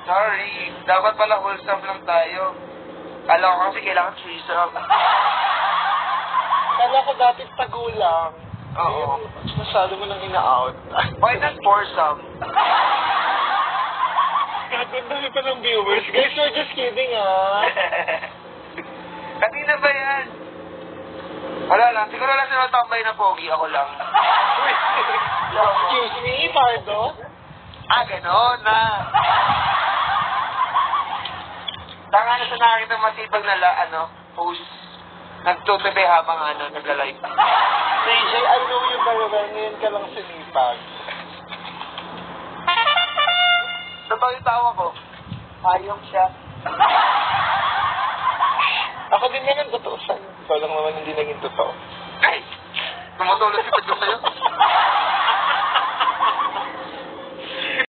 Sorry. Dapat pala wholesome lang tayo. Kala ko kasi kailangan threesome. Kala ko dati tagulang. Oo. Masyado mo nang ina-out. Why not foursome? Dami pa ng viewers. Guys, we're just kidding, Kanina ba yan? Wala lang. Siguro lang sila tambay na pogi. Ako lang. Excuse me, Pardo? Ganon na. Tanga na sa nakakita masipag na post. Nagtutubi habang nag-live. CJ, I know you very well. Ngayon ka lang sinipag. Totoo yung tawa ko. Ayok siya. Ako din naman totoo sa'yo. Ikaw lang naman hindi naging totoo. Ay! Tumutulog si Pedro sa'yo.